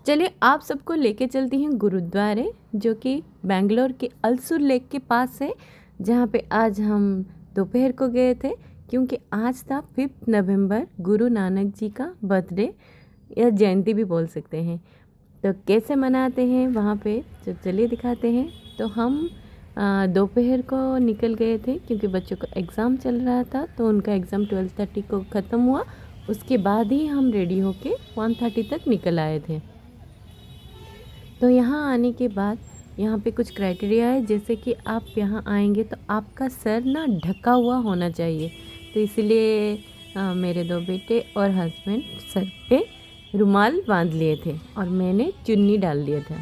चलिए आप सबको लेके चलती हैं गुरुद्वारे, जो कि बेंगलोर के अलसुर लेक के पास है, जहाँ पे आज हम दोपहर को गए थे, क्योंकि आज था 5 नवंबर, गुरु नानक जी का बर्थडे या जयंती भी बोल सकते हैं। तो कैसे मनाते हैं वहाँ पे, तो चलिए दिखाते हैं। तो हम दोपहर को निकल गए थे, क्योंकि बच्चों का एग्ज़ाम चल रहा था, तो उनका एग्ज़ाम 12:30 को ख़त्म हुआ। उसके बाद ही हम रेडी होके 1:30 तक निकल आए थे। तो यहाँ आने के बाद यहाँ पे कुछ क्राइटेरिया है, जैसे कि आप यहाँ आएंगे तो आपका सर ना ढका हुआ होना चाहिए। तो इसलिए मेरे 2 बेटे और हस्बैंड सर पे रुमाल बांध लिए थे और मैंने चुन्नी डाल लिया था।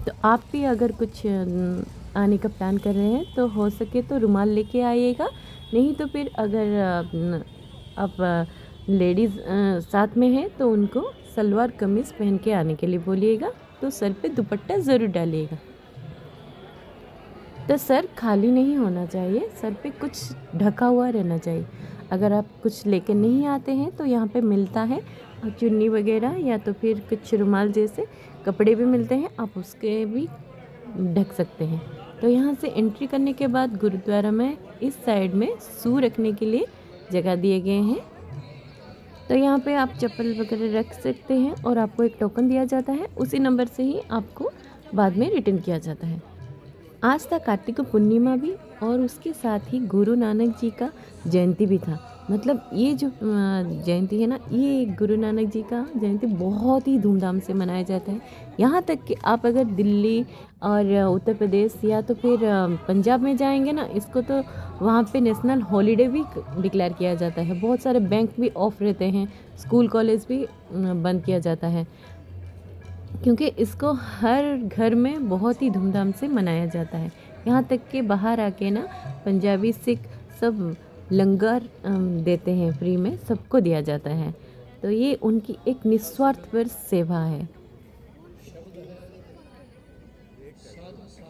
तो आप भी अगर कुछ आने का प्लान कर रहे हैं तो हो सके तो रुमाल लेके आइएगा, नहीं तो फिर अगर आप लेडीज़ साथ में हैं तो उनको सलवार कमीज़ पहन के आने के लिए बोलिएगा। तो सर पे दुपट्टा ज़रूर डालिएगा। तो सर खाली नहीं होना चाहिए, सर पे कुछ ढका हुआ रहना चाहिए। अगर आप कुछ लेके नहीं आते हैं तो यहाँ पे मिलता है चुन्नी वगैरह, या तो फिर कुछ रुमाल जैसे कपड़े भी मिलते हैं, आप उसके भी ढक सकते हैं। तो यहाँ से एंट्री करने के बाद गुरुद्वारा में इस साइड में शू रखने के लिए जगह दिए गए हैं। तो यहाँ पे आप चप्पल वगैरह रख सकते हैं और आपको एक टोकन दिया जाता है, उसी नंबर से ही आपको बाद में रिटर्न किया जाता है। आज था कार्तिक पूर्णिमा भी, और उसके साथ ही गुरु नानक जी का जयंती भी था। मतलब ये जो जयंती है ना, ये गुरु नानक जी का जयंती बहुत ही धूमधाम से मनाया जाता है। यहाँ तक कि आप अगर दिल्ली और उत्तर प्रदेश या तो फिर पंजाब में जाएंगे ना, इसको तो वहाँ पे नेशनल हॉलीडे भी डिक्लेयर किया जाता है। बहुत सारे बैंक भी ऑफ रहते हैं, स्कूल कॉलेज भी बंद किया जाता है, क्योंकि इसको हर घर में बहुत ही धूमधाम से मनाया जाता है। यहाँ तक कि बाहर आके ना पंजाबी सिख सब लंगर देते हैं, फ्री में सबको दिया जाता है। तो ये उनकी एक निस्वार्थ पर सेवा है।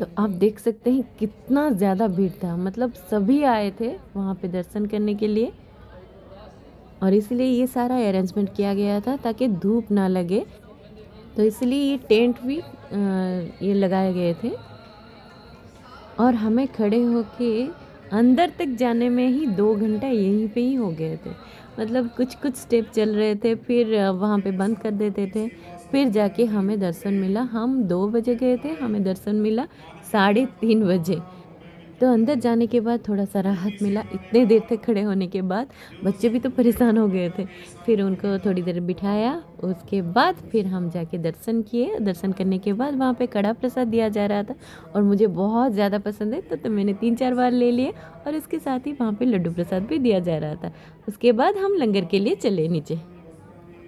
तो आप देख सकते हैं कितना ज़्यादा भीड़ था, मतलब सभी आए थे वहाँ पे दर्शन करने के लिए, और इसलिए ये सारा अरेंजमेंट किया गया था ताकि धूप ना लगे। तो इसलिए ये टेंट भी ये लगाए गए थे, और हमें खड़े होके अंदर तक जाने में ही 2 घंटा यहीं पे ही हो गए थे। मतलब कुछ कुछ स्टेप चल रहे थे, फिर वहाँ पे बंद कर देते थे, फिर जाके हमें दर्शन मिला। हम 2 बजे गए थे, हमें दर्शन मिला 3:30 बजे। तो अंदर जाने के बाद थोड़ा सा राहत मिला। इतने देर तक खड़े होने के बाद बच्चे भी तो परेशान हो गए थे, फिर उनको थोड़ी देर बिठाया। उसके बाद फिर हम जाके दर्शन किए। दर्शन करने के बाद वहाँ पे कड़ा प्रसाद दिया जा रहा था, और मुझे बहुत ज़्यादा पसंद है, तो मैंने 3-4 बार ले लिए। और इसके साथ ही वहाँ पे लड्डू प्रसाद भी दिया जा रहा था। उसके बाद हम लंगर के लिए चले नीचे।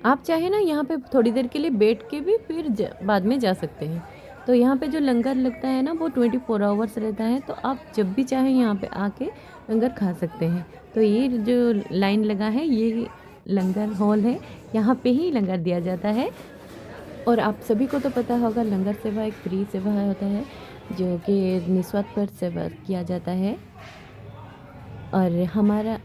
आप चाहे ना यहाँ पे थोड़ी देर के लिए बैठ के भी फिर बाद में जा सकते हैं। तो यहाँ पे जो लंगर लगता है ना, वो 24 आवर्स रहता है, तो आप जब भी चाहें यहाँ पे आके लंगर खा सकते हैं। तो ये जो लाइन लगा है, ये लंगर हॉल है, यहाँ पे ही लंगर दिया जाता है। और आप सभी को तो पता होगा, लंगर सेवा एक फ्री सेवा होता है, जो कि निस्वार्थ पर सेवा किया जाता है। और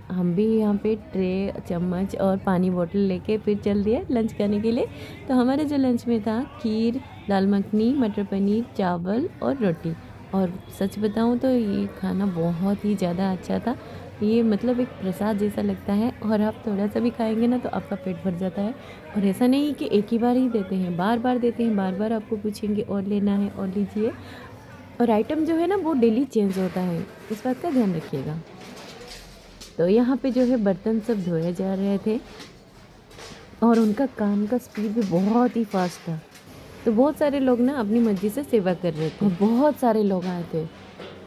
हम भी यहाँ पे ट्रे, चम्मच और पानी बोतल लेके फिर चल दिए लंच करने के लिए। तो हमारे जो लंच में था खीर, दाल मखनी, मटर पनीर, चावल और रोटी। और सच बताऊँ तो ये खाना बहुत ही ज़्यादा अच्छा था। ये मतलब एक प्रसाद जैसा लगता है, और आप थोड़ा सा भी खाएंगे ना तो आपका पेट भर जाता है। और ऐसा नहीं कि एक ही बार ही देते हैं, बार बार देते हैं, बार बार आपको पूछेंगे और लेना है और लीजिए। और आइटम जो है ना, वो डेली चेंज होता है, इस बात का ध्यान रखिएगा। तो यहाँ पे जो है बर्तन सब धोए जा रहे थे, और उनका काम का स्पीड भी बहुत ही फास्ट था। तो बहुत सारे लोग ना अपनी मर्जी से सेवा कर रहे थे, और बहुत सारे लोग आए थे।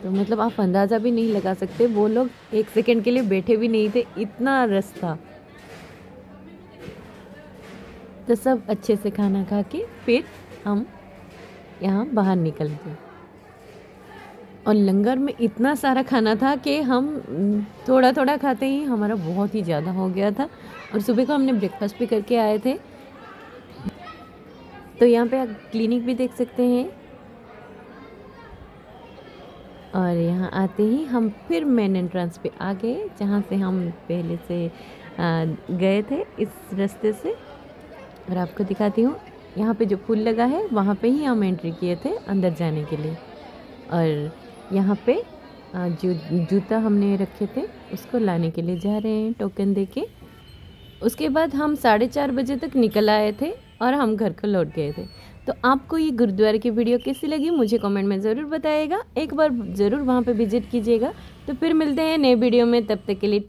तो मतलब आप अंदाज़ा भी नहीं लगा सकते, वो लोग 1 सेकंड के लिए बैठे भी नहीं थे, इतना रश था। तो सब अच्छे से खाना खा के फिर हम यहाँ बाहर निकल गए। और लंगर में इतना सारा खाना था कि हम थोड़ा थोड़ा खाते ही हमारा बहुत ही ज़्यादा हो गया था। और सुबह को हमने ब्रेकफास्ट भी करके आए थे। तो यहाँ पे आप क्लिनिक भी देख सकते हैं। और यहाँ आते ही हम फिर मेन एंट्रेंस पे आ गए, जहाँ से हम पहले से गए थे इस रास्ते से। और आपको दिखाती हूँ, यहाँ पे जो फूल लगा है वहाँ पे ही हम एंट्री किए थे अंदर जाने के लिए। और यहाँ पे जो जूता हमने रखे थे उसको लाने के लिए जा रहे हैं टोकन देके। उसके बाद हम 4:30 बजे तक निकल आए थे और हम घर को लौट गए थे। तो आपको ये गुरुद्वारे की वीडियो कैसी लगी मुझे कमेंट में ज़रूर बताइएगा। एक बार ज़रूर वहाँ पे विजिट कीजिएगा। तो फिर मिलते हैं नए वीडियो में, तब तक के लिए